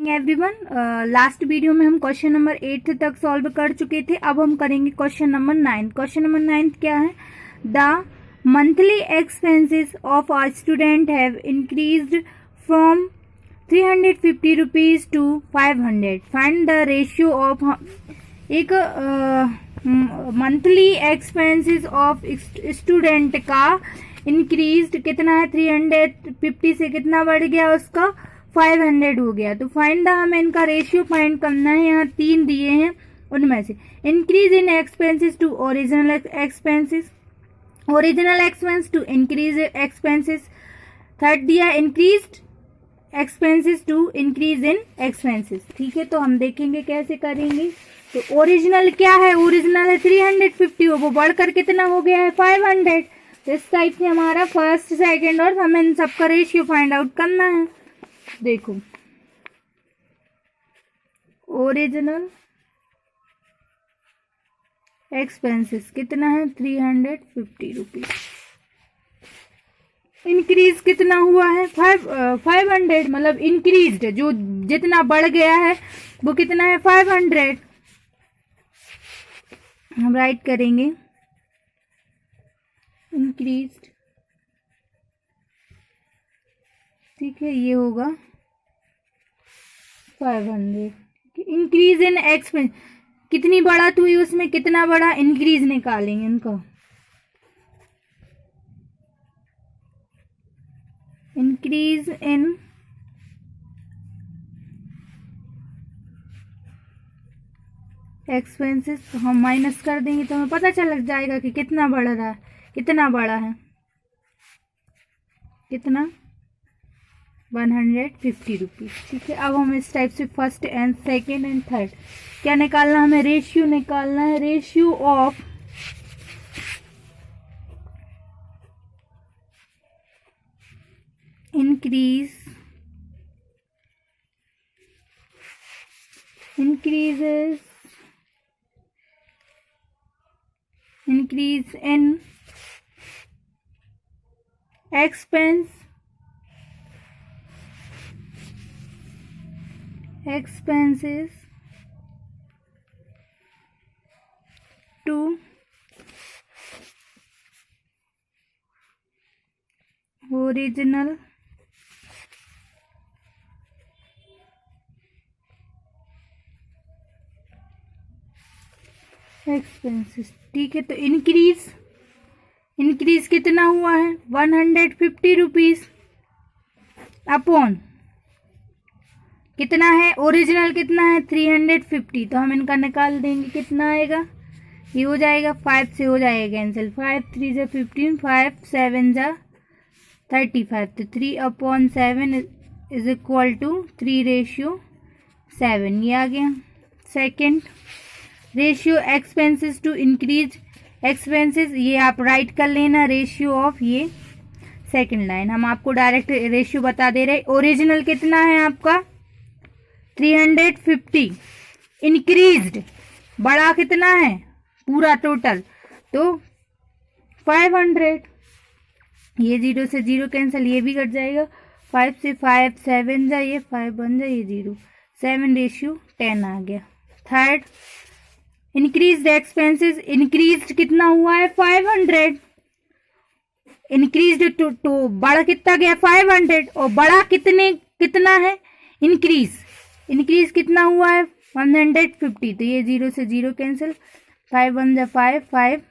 Morning everyone. Last video में हम question number 8 तक सॉल्व कर चुके थे। अब हम करेंगे क्वेश्चन नंबर 9। क्वेश्चन नंबर 9 क्या है? The monthly expenses of a student have increased from 350 rupees to 500। Find the ratio of. एक मंथली एक्सपेंसेस ऑफ स्टूडेंट का इंक्रीज कितना है? 350 से कितना बढ़ गया? उसका 500 हो गया। तो फाइंड द, हमें इनका रेशियो फाइंड करना है। यहाँ 3 दिए हैं, उनमें से increase in expenses to original expenses, original expense to increase expenses. Third दिया increase expenses to increase in expenses. ठीक है, तो हम देखेंगे कैसे करेंगे। तो ओरिजिनल क्या है? ओरिजिनल है 350, वो बढ़कर कितना हो गया है? 500। तो इस टाइप से हमारा फर्स्ट, सेकंड और हमें इन सबका रेशियो फाइंड आउट करना है। देखो, ओरिजिनल एक्सपेंसेस कितना है? 350 रुपीज। इंक्रीज कितना हुआ है? 500, मतलब इंक्रीज जो जितना बढ़ गया है वो कितना है? 500। हम राइट करेंगे इंक्रीज्ड। ठीक है, ये होगा 500। इंक्रीज इन एक्सपेंस कितनी बढ़त हुई, उसमें कितना बड़ा इंक्रीज निकालेंगे उनका। इंक्रीज इन एक्सपेंसेस हम माइनस कर देंगे तो हमें पता चल जाएगा कि कितना बढ़ रहा है, कितना बड़ा है। कितना? 150 रुपीज। ठीक है, अब हम इस टाइप से first and second and third क्या निकालना? हमें रेशियो निकालना है। Ratio of increase in expenses to original expenses. ठीक है, तो इंक्रीज कितना हुआ है? 150 रुपीज अपॉन कितना है? ओरिजिनल कितना है? 350। तो हम इनका निकाल देंगे, कितना आएगा? ये हो जाएगा 5 से हो जाएगा कैंसिल। 5 3 जा 15, 5 7 जा 35। तो 3/7 इज इक्वल टू 3:7। ये आ गया। Second ratio expenses to increase expenses, ये आप राइट कर लेना। रेशियो ऑफ, ये सेकेंड लाइन हम आपको डायरेक्ट रेशियो बता दे रहे। ओरिजिनल कितना है आपका? 350। इंक्रीज्ड बड़ा कितना है पूरा टोटल? तो 500। ये 0 से 0 कैंसिल, ये भी कट जाएगा। 5 से 5 7 जा, ये 5 बन जाए, ये 0 7:10 आ गया। थर्ड इंक्रीज्ड एक्सपेंसेस, इंक्रीज्ड कितना हुआ है? 500। इंक्रीज्ड तो बड़ा कितना गया? 500। और बड़ा कितना है? इंक्रीज कितना हुआ है? 150। तो ये 0 से 0 कैंसिल। 5 1 जा 5, 5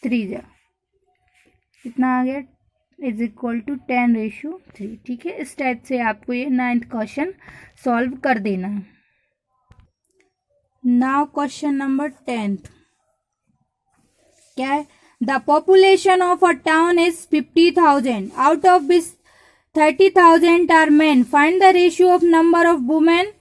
3 जा, कितना आ गया? Is equal to 10:3। ठीक है, इस टाइप से आपको ये 9th क्वेश्चन सॉल्व कर देना है। नाउ क्वेश्चन नंबर 10th क्या है? The population of a town is 50,000, out of which 30,000 are men. Find the ratio of number of women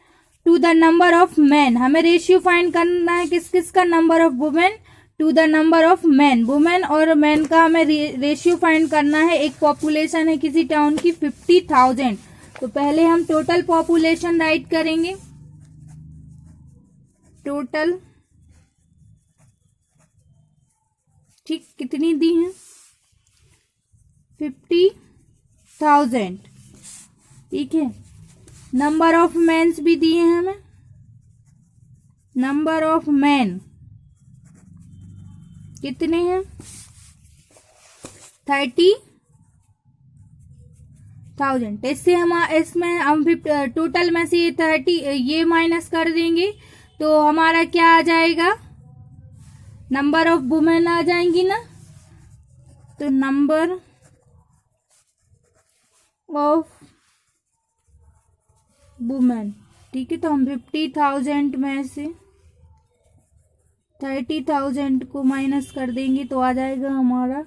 to the number of man. हमें ratio find करना है किस किस का? Number of women to the number of man. Women और man का हमें ratio find करना है। एक पॉपुलेशन है किसी टाउन की 50,000, तो पहले हम टोटल पॉपुलेशन राइट करेंगे। टोटल, ठीक, कितनी दी है? 50,000। ठीक है, नंबर ऑफ मेंस भी दिए हैं हमें, नंबर ऑफ मैन कितने हैं 30,000। इससे इसमें हम टोटल में से 30 ये माइनस कर देंगे तो हमारा क्या आ जाएगा, नंबर ऑफ वुमेन आ जाएंगी ना। तो नंबर ऑफ वुमेन, ठीक है। तो हम 50,000 में से 30,000 को माइनस कर देंगे तो आ जाएगा हमारा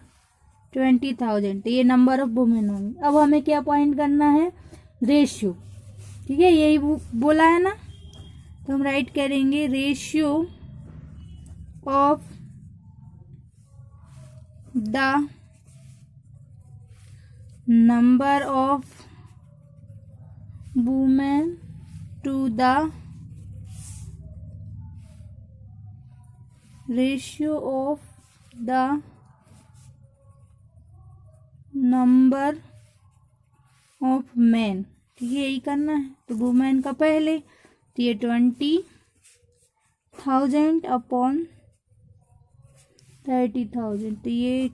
20,000। तो ये नंबर ऑफ वुमेन होंगे। अब हमें क्या पॉइंट करना है, रेशियो, ठीक है, यही बोला है ना। तो हम राइट करेंगे ratio of the number of women to the ratio of the number of man, ठीक है, यही करना है। तो वुमेन का पहले तो ये 20,000 अपॉन 30,000, तो ये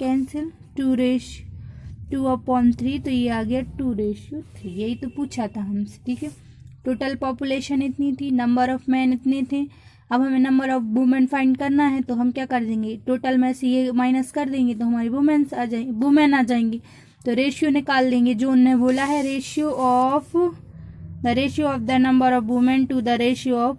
कैंसिल, 2/3, तो ये आ गया 2/3। यही तो पूछा था हमसे, ठीक है। टोटल पॉपुलेशन इतनी थी, नंबर ऑफ मैन इतने थे। अब हमें नंबर ऑफ वुमेन फाइंड करना है तो हम क्या कर देंगे, टोटल में से ये माइनस कर देंगे तो हमारी वुमेन आ जाएंगी। तो रेशियो निकाल देंगे जो उन्होंने बोला है, ratio of the number of women to the ratio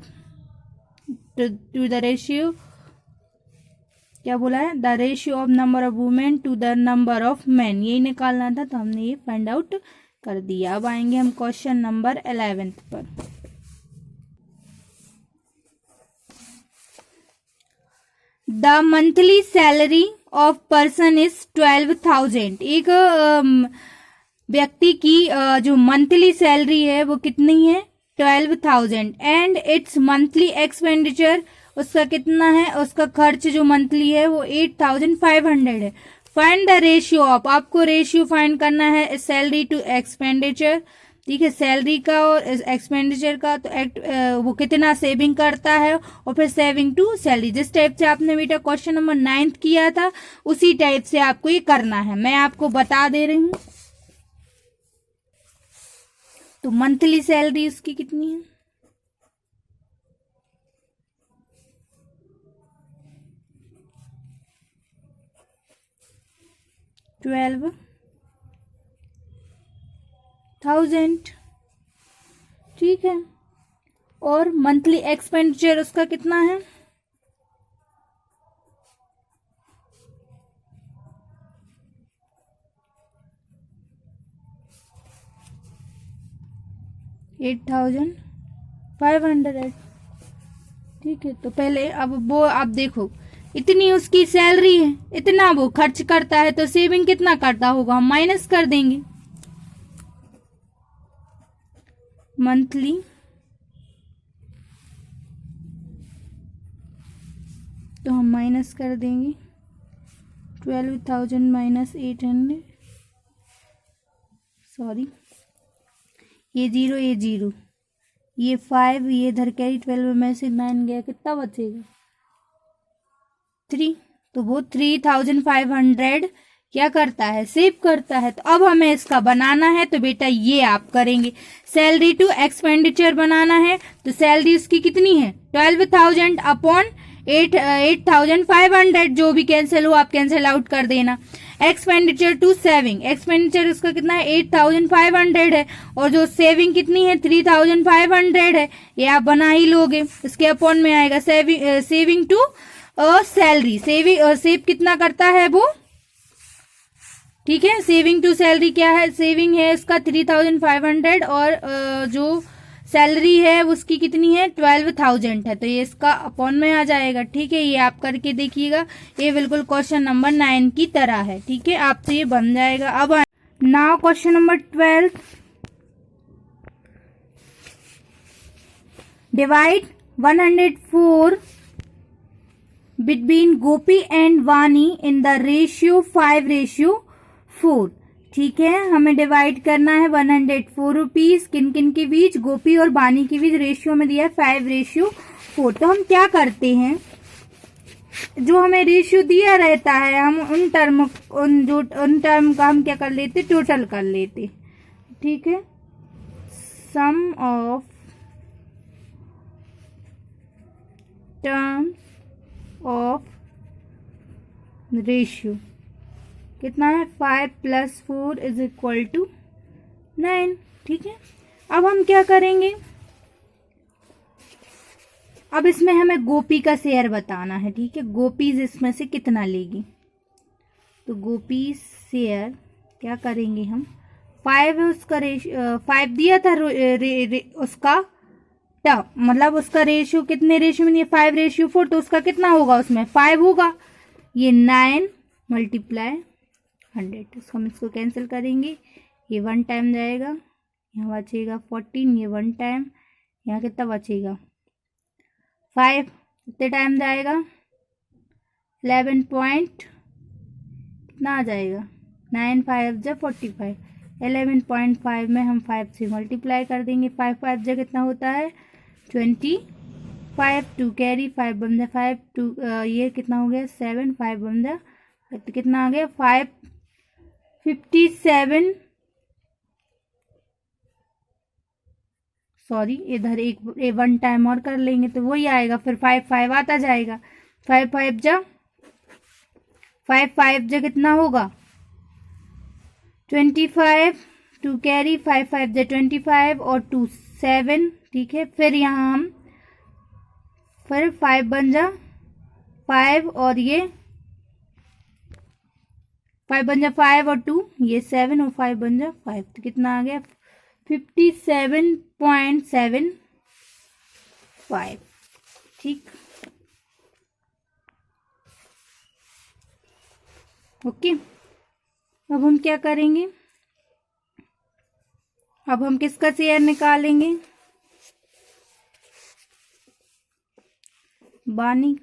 क्या बोला है, the ratio of number of women to the number of man, यही निकालना था। तो हमने ये फाइंड आउट कर दिया। अब आएंगे हम क्वेश्चन नंबर 11 पर। The monthly salary of person is 12,000। एक व्यक्ति की जो मंथली सैलरी है वो कितनी है, 12,000। एंड इट्स मंथली एक्सपेंडिचर, उसका कितना है, उसका खर्च जो मंथली है वो 8,500 है। फाइंड द रेशियो ऑफ, आपको रेशियो फाइंड करना है सैलरी टू एक्सपेंडिचर, ठीक है, सैलरी का और एक्सपेंडिचर का। तो वो कितना सेविंग करता है और फिर सेविंग टू सैलरी। जिस टाइप से आपने बेटा क्वेश्चन नंबर 9 किया था उसी टाइप से आपको ये करना है, मैं आपको बता दे रही हूं। तो मंथली सैलरी उसकी कितनी है, 12,000, ठीक है। और मंथली एक्सपेंडिचर उसका कितना है, 8,500, ठीक है। तो पहले अब वो आप देखो, इतनी उसकी सैलरी है, इतना वो खर्च करता है, तो सेविंग कितना करता होगा, हम माइनस कर देंगे। मंथली तो हम माइनस कर देंगे 12,000 माइनस 800, सॉरी ये 0 ये 0, ये 5, ये इधर कैरी 12 में से 9 गया, कितना बचेगा 3। तो वो 3,500 क्या करता है, सेव करता है। तो अब हमें इसका बनाना है, तो बेटा ये आप करेंगे, सैलरी टू एक्सपेंडिचर बनाना है। तो सैलरी उसकी कितनी है 12,000 अपॉन 8,500, जो भी कैंसिल हो आप कैंसिल आउट कर देना। एक्सपेंडिचर टू सेविंग, एक्सपेंडिचर उसका कितना है 8,500 है, और जो सेविंग कितनी है 3,500 है, ये आप बना ही लोगे। इसके अपॉन में आएगा सेविंग टू सैलरी, सेव कितना करता है वो, ठीक है। सेविंग टू सैलरी क्या है, सेविंग है इसका 3,500 और जो सैलरी है उसकी कितनी है 12,000 है, तो ये इसका अपॉन में आ जाएगा, ठीक है। ये आप करके देखिएगा, ये बिल्कुल क्वेश्चन नंबर 9 की तरह है, ठीक है, आपसे ये बन जाएगा। अब now question number 12, divide 104 between Gopi and Vani in the ratio 5/4, ठीक है, हमें डिवाइड करना है 104 रुपीज किन किन के बीच, गोपी और बानी के बीच। रेशियो में दिया है 5:4। तो हम क्या करते हैं, जो हमें रेशियो दिया रहता है हम उन टर्म का हम क्या कर लेते, टोटल कर लेते। ठीक है, सम ऑफ टर्म्स ऑफ रेशियो कितना है, 5 + 4 = 9। ठीक है, अब हम क्या करेंगे, अब इसमें हमें गोपी का शेयर बताना है। ठीक है, गोपीज इसमें से कितना लेगी, तो गोपी शेयर क्या करेंगे हम, 5 है उसका 5 दिया था उसका टर्म, मतलब उसका रेशियो कितने रेशियो में, 5:4, तो उसका कितना होगा, उसमें 5 होगा। ये 9 × 100, उसको हम इसको कैंसिल करेंगे, ये 1 टाइम जाएगा, यहाँ बचेगा 14, ये 1 टाइम, यहाँ कितना बचेगा 5, कितने टाइम जाएगा 11 पॉइंट कितना आ जाएगा, 9 5 × 45, 11.5 में हम 5 से मल्टीप्लाई कर देंगे, 5 5 जा कितना होता है 25, 2 कैरी 5 बन जा 5, 2 ये कितना हो गया 7, 5 बन जा तो कितना आ गया 557, सॉरी इधर एक 1 टाइम और कर लेंगे तो वही आएगा, फिर 5 5 आता जाएगा, 5 5 जा कितना होगा 25, 2 कैरी 5 5 जा 25 और 2 7। ठीक है, फिर यहाँ हम फिर 5 बन जा 5 और ये 5 बन जा 5 और 2 ये 7 और 5 बन जा 5, तो कितना आ गया 57.75। ठीक, ओके। अब हम क्या करेंगे, अब हम किसका शेयर निकालेंगे, बानी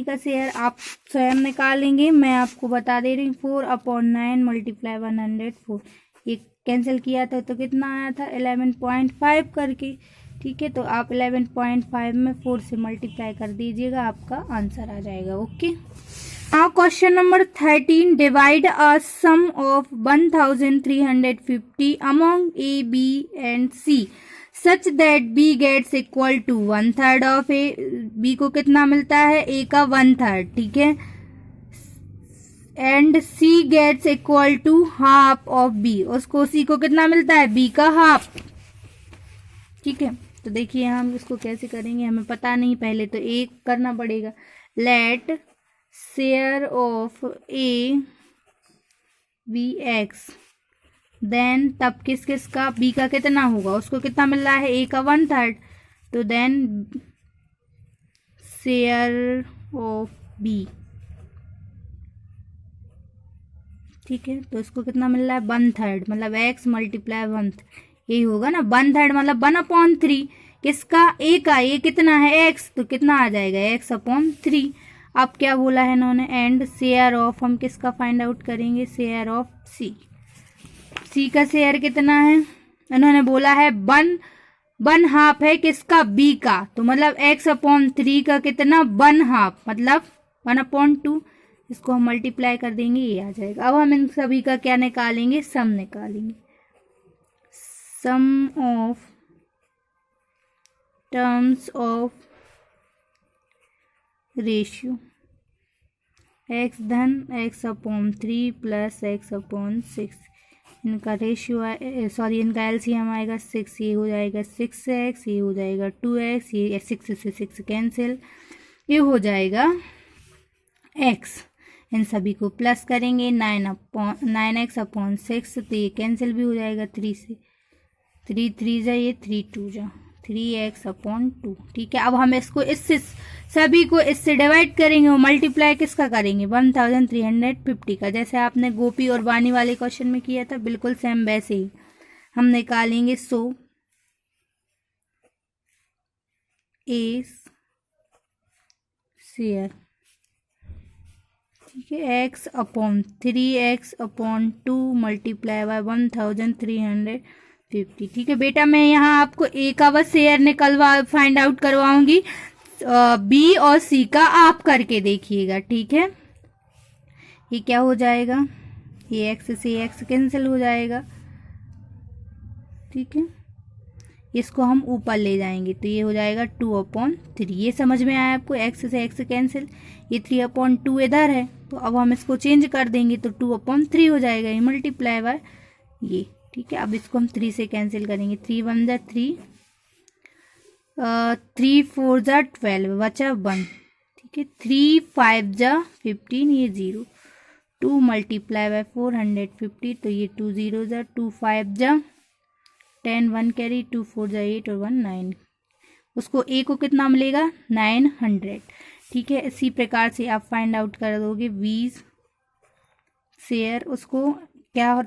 का शेयर आप स्वयं निकालेंगे, मैं आपको बता दे रही हूँ। 4/9 × 104, ये कैंसिल किया था तो कितना आया था 11.5 करके। ठीक है, तो आप 11.5 में 4 से मल्टीप्लाई कर दीजिएगा, आपका आंसर आ जाएगा। Okay, now question number 13, divide a sum of 1350 among A, B and C such that B gets equal to 1/3 of A। B को कितना मिलता है, A का 1/3। ठीक है, and C gets equal to half of B, उसको C को कितना मिलता है, B का हाफ। ठीक है, तो देखिए हम इसको कैसे करेंगे, हमें पता नहीं, पहले तो A करना पड़ेगा। Let share of A B x, then तब किस किस का, B का कितना होगा, उसको कितना मिल रहा है A का 1/3, तो देन शेयर ऑफ B। ठीक है, तो इसको कितना मिल रहा है 1/3, मतलब x × 1, यही होगा ना 1/3 मतलब 1/3 किसका, A का, ये कितना है x, तो कितना आ जाएगा x/3। अब क्या बोला है इन्होंने, एंड शेयर ऑफ, हम किसका फाइंड आउट करेंगे, शेयर ऑफ C। C का शेयर कितना है, इन्होंने बोला है 1/2 है किसका, B का, तो मतलब x/3 का कितना 1/2 मतलब 1/2, इसको हम मल्टीप्लाई कर देंगे, ये आ जाएगा। अब हम इन सभी का क्या निकालेंगे, सम निकालेंगे। Sum of terms of ratio x धन x/3 + x/6, इनका रेशियो सॉरी इनका एलसीएम आएगा 6, ये हो जाएगा 6x, ये हो जाएगा 2x, ये 6 से 6 कैंसिल, ये हो जाएगा x। इन सभी को प्लस करेंगे 9x/6, तो ये कैंसिल भी हो जाएगा 3 से, 3 3 जा, ये 3 2 जा, 3x/2। ठीक है, अब हम इसको इससे सभी को इससे डिवाइड करेंगे और मल्टीप्लाई किसका करेंगे 1350 का, जैसे आपने गोपी और वानी वाले क्वेश्चन में किया था, बिल्कुल सेम वैसे ही हम निकालेंगे। सो A शेयर, ठीक है, x upon 3x/2 multiply by 1350। ठीक है बेटा, मैं यहाँ आपको ए का बस शेयर फाइंड आउट करवाऊंगी, बी और सी का आप करके देखिएगा। ठीक है, ये क्या हो जाएगा, ये एक्स से एक्स कैंसिल हो जाएगा। ठीक है, इसको हम ऊपर ले जाएंगे तो ये हो जाएगा 2/3। ये समझ में आया आपको, एक्स से एक्स कैंसिल, ये 3/2 इधर है, तो अब हम इसको चेंज कर देंगे तो 2/3 हो जाएगा, ये मल्टीप्लाई बाय ये। ठीक है, अब इसको हम 3 से कैंसिल करेंगे, 3 1 जा 3, 3 4 जा 12, बचा 1। ठीक है, 3 5 जा 15, ये 0, 2 मल्टीप्लाई बाय 450, तो ये 2 0 जा 2, 5 जा 10, 1 कैरी, 2 4 जा 8 और 1 9, उसको ए को कितना मिलेगा 900। ठीक है, इसी प्रकार से आप फाइंड आउट कर दोगे बी शेयर, उसको क्या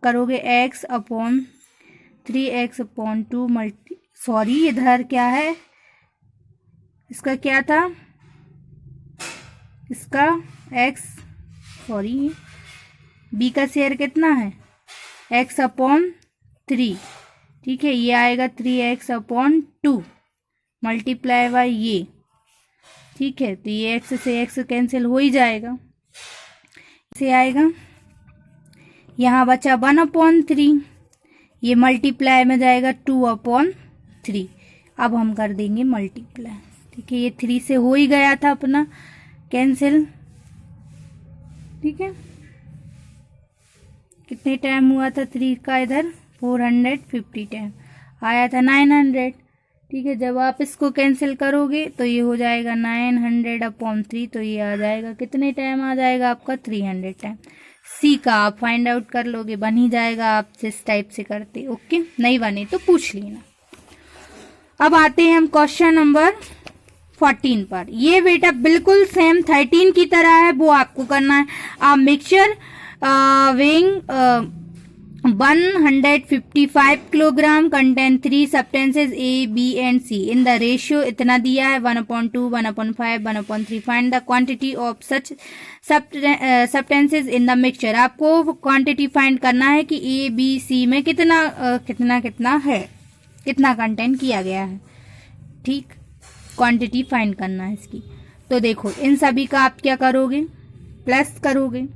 करोगे, x/3x/2 सॉरी इधर क्या है, इसका क्या था, इसका x, सॉरी बी का शेयर कितना है, x/3। ठीक है, ये आएगा 3x/2 मल्टीप्लाई बाय ये। ठीक है, तो ये x से x कैंसिल हो ही जाएगा, इसे आएगा, यहाँ बचा 1/3, ये मल्टीप्लाई में जाएगा 2/3। अब हम कर देंगे मल्टीप्लाई। ठीक है, ये 3 से हो ही गया था अपना कैंसिल। ठीक है, कितने टाइम हुआ था 3 का, इधर 450 टाइम आया था 900। ठीक है, जब आप इसको कैंसिल करोगे तो ये हो जाएगा 900/3, तो ये आ जाएगा कितने टाइम आ जाएगा आपका 300 टाइम। सी का आप फाइंड आउट कर लोगे, बन ही जाएगा आप जिस टाइप से करते। ओके, नहीं बने तो पूछ लेना। अब आते हैं हम क्वेश्चन नंबर 14 पर। ये बेटा बिल्कुल सेम 13 की तरह है, वो आपको करना है। आप mixture weighing 155 kilogram contain 3 substances A B and C in the ratio इतना दिया है 1/2 1/5 1/3। Find the quantity of such substances in the mixture. आपको क्वांटिटी फाइंड करना है कि ए बी सी में कितना है, कितना कंटेंट किया गया है। ठीक, क्वांटिटी फाइंड करना है इसकी। तो देखो इन सभी का आप क्या करोगे, प्लस करोगे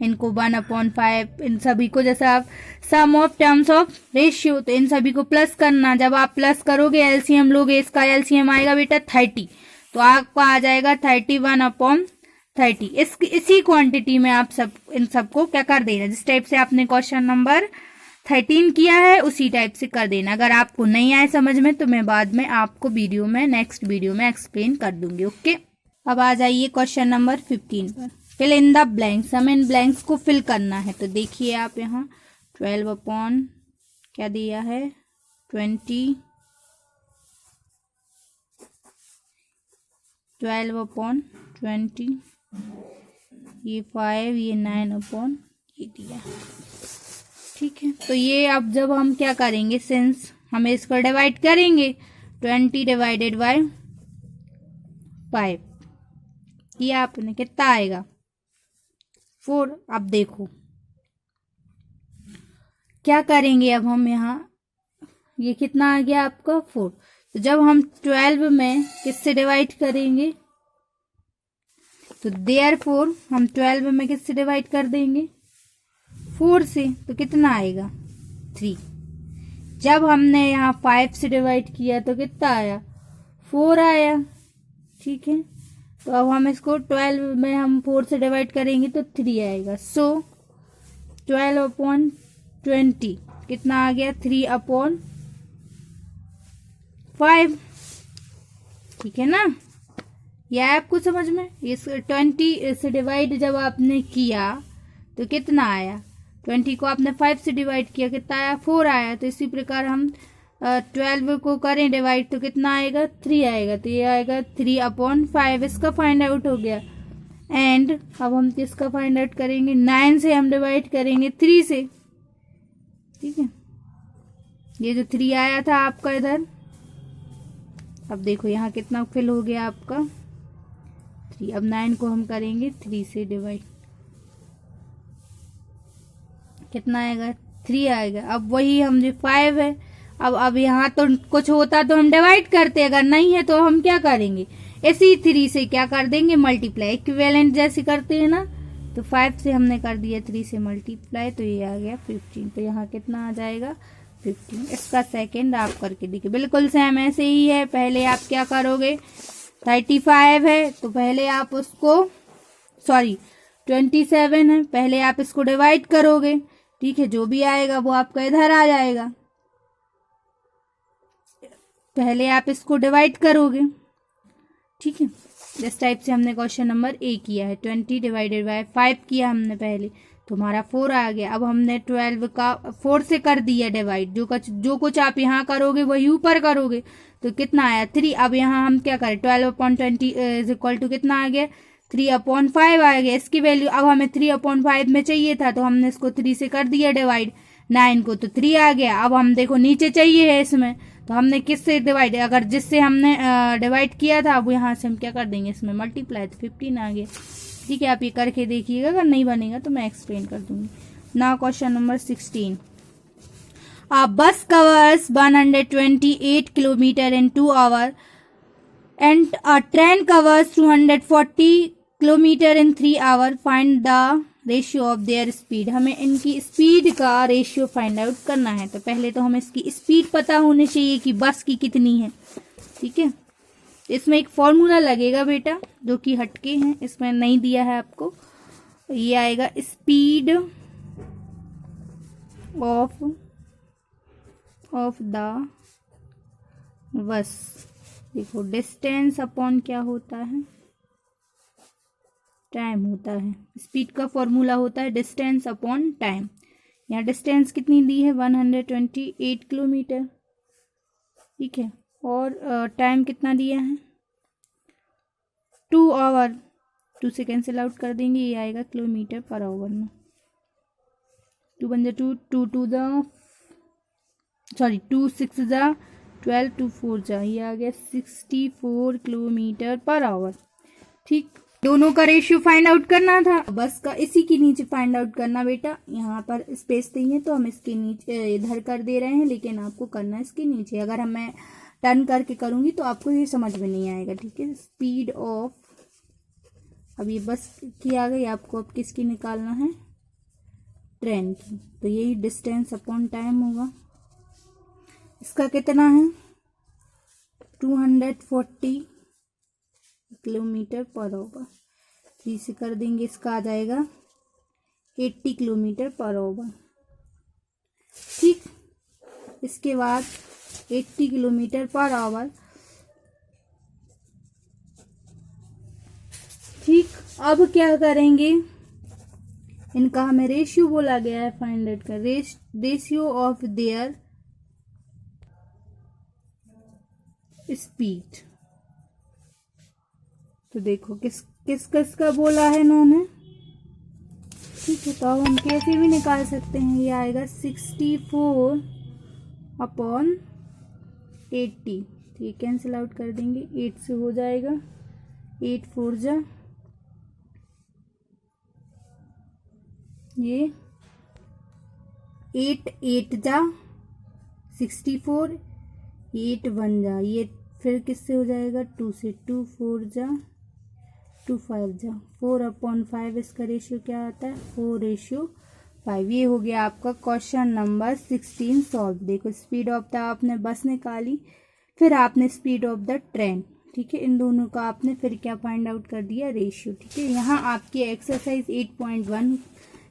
इनको 1/5, इन सभी को, जैसे आप सम ऑफ टर्म्स ऑफ रेशियो, तो इन सभी को प्लस करना। जब आप प्लस करोगे एलसीएम लोगे, इसका एलसीएम आएगा बेटा 30, तो आपका आ जाएगा 31/30। इसी क्वांटिटी में आप सब इन सबको क्या कर देना, जिस टाइप से आपने क्वेश्चन नंबर 13 किया है उसी टाइप से कर देना। अगर आपको नहीं आए समझ में तो मैं बाद में आपको नेक्स्ट वीडियो में एक्सप्लेन कर दूंगी। ओके, अब आ जाइए क्वेश्चन नंबर 15 पर। फिल इन द ब्लैंक्स, हमें इन ब्लैंक्स को फिल करना है। तो देखिए आप यहाँ 12 क्या दिया है 20, 12/20, ये 5, ये 9 ये दिया। ठीक है, तो ये अब जब हम क्या करेंगे, सिंस हमें इसको डिवाइड करेंगे 20 डिवाइडेड बाय 5, ये आपने कितना आएगा 4। अब देखो क्या करेंगे, अब हम यहाँ ये कितना आ गया आपका 4। तो जब हम 12 में किससे डिवाइड करेंगे, तो देयरफॉर हम 12 में किससे डिवाइड कर देंगे 4 से, तो कितना आएगा 3। जब हमने यहाँ 5 से डिवाइड किया तो कितना आया 4 आया। ठीक है, तो अब हम इसको 12 में हम 4 से डिवाइड करेंगे तो 3 आएगा। सो 12/20 कितना आ गया 3/5। ठीक है ना, यह आपको समझ में, इस 20 से डिवाइड जब आपने किया तो कितना आया, 20 को आपने 5 से डिवाइड किया कितना आया 4 आया। तो इसी प्रकार हम 12 को करें डिवाइड तो कितना आएगा 3 आएगा, तो ये आएगा 3/5। इसका फाइंड आउट हो गया। एंड अब हम किसका फाइंड आउट करेंगे, 9 से हम डिवाइड करेंगे 3 से। ठीक है, ये जो 3 आया था आपका इधर, अब देखो यहाँ कितना फिल हो गया आपका 3। अब 9 को हम करेंगे 3 से डिवाइड, कितना आएगा 3 आएगा। अब वही हम जो 5 है, अब यहाँ तो कुछ होता तो हम डिवाइड करते, अगर नहीं है तो हम क्या करेंगे, इसी 3 से क्या कर देंगे मल्टीप्लाई, इक्विवेलेंट जैसे करते हैं ना। तो 5 से हमने कर दिया 3 से मल्टीप्लाई, तो ये आ गया 15। तो यहाँ कितना आ जाएगा 15। इसका सेकंड आप करके देखिए, बिल्कुल सेम ऐसे ही है। पहले आप क्या करोगे, 35 है तो पहले आप उसको, सॉरी 27 है, पहले आप इसको डिवाइड करोगे, ठीक है, जो भी आएगा वो आपका इधर आ जाएगा। पहले आप इसको डिवाइड करोगे, ठीक है। इस टाइप से हमने क्वेश्चन नंबर ए किया है। 20 डिवाइडेड बाय 5 किया हमने पहले, तो हमारा 4 आ गया। अब हमने 12 का 4 से कर दिया डिवाइड, जो कुछ आप यहाँ करोगे वही ऊपर करोगे, तो कितना आया 3। अब यहाँ हम क्या करें, 12/20 इज इक्वल टू कितना आ गया 3/5 आ गया इसकी वैल्यू। अब हमें 3/5 में चाहिए था, तो हमने इसको 3 से कर दिया डिवाइड, 9 को, तो 3 आ गया। अब हम देखो नीचे चाहिए है इसमें, तो हमने किससे डिवाइड, अगर जिससे हमने डिवाइड किया था, अब यहाँ से हम क्या कर देंगे इसमें मल्टीप्लाई, तो 15 आ गया। ठीक है, आप ये करके देखिएगा, अगर नहीं बनेगा तो मैं एक्सप्लेन कर दूंगी। Now question number 16। A bus covers 128 kilometer in 2 hours and a train covers 240 kilometer in 3 hours. Find the ratio of their speed. हमें इनकी स्पीड का रेशियो फाइंड आउट करना है। तो पहले तो हमें इसकी स्पीड पता होनी चाहिए कि बस की कितनी है, ठीक है। इसमें एक फॉर्मूला लगेगा बेटा, जो कि हटके हैं, इसमें नहीं दिया है आपको। ये आएगा स्पीड ऑफ द बस। देखो डिस्टेंस अपॉन क्या होता है, टाइम होता है। स्पीड का फॉर्मूला होता है डिस्टेंस अपॉन टाइम। यहाँ डिस्टेंस कितनी दी है 128 किलोमीटर, ठीक है, और टाइम कितना दिया है 2 आवर। 2 से कैंसिल आउट कर देंगे, ये आएगा किलोमीटर पर आवर में। 2 बन जा 2, 2 2 द सॉरी 2 6 जा 12, 2 4 जा, ये आ गया 64 किलोमीटर पर आवर। ठीक, दोनों का रेशियो फाइंड आउट करना था, बस का इसी के नीचे फाइंड आउट करना बेटा। यहाँ पर स्पेस नहीं है तो हम इसके नीचे इधर कर दे रहे हैं, लेकिन आपको करना है इसके नीचे। अगर मैं टर्न करके करूंगी तो आपको ये समझ में नहीं आएगा, ठीक है। स्पीड ऑफ, अब ये बस की आ गई, आपको अब किसकी निकालना है, ट्रेन की। तो यही डिस्टेंस अपॉन टाइम होगा। इसका कितना है 240 किलोमीटर पर आवर। 3 से कर देंगे, इसका आ जाएगा 80 किलोमीटर पर आवर। ठीक, इसके बाद 80 किलोमीटर पर आवर। ठीक, अब क्या करेंगे, इनका हमें रेशियो बोला गया है फाइंड आउट कर, रेशियो ऑफ देयर स्पीड। तो देखो किस का बोला है इन्होंने, ठीक है। तो अब हम कैसे भी निकाल सकते हैं, ये आएगा 64/80। तो ये कैंसिल आउट कर देंगे, 8 से हो जाएगा, 8 4 जा, ये 8 8 जा 64, 8 1 जा, ये फिर किससे हो जाएगा 2 से, 2 4 जा 2 5 जा, 4/5 इसका रेशियो क्या आता है 4/5। ये हो गया आपका क्वेश्चन नंबर 16 सॉल्व। देखो स्पीड ऑफ द आपने बस निकाली, फिर आपने स्पीड ऑफ द ट्रेन, ठीक है, इन दोनों का आपने फिर क्या फाइंड आउट कर दिया रेशियो, ठीक है। यहाँ आपकी एक्सरसाइज 8.1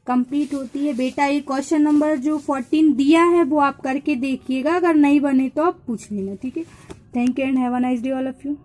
कंप्लीट होती है बेटा। ये क्वेश्चन नंबर जो 14 दिया है वो आप करके देखिएगा, अगर नहीं बने तो आप पूछ लेना, ठीक है। Thank you and have a nice day all of you.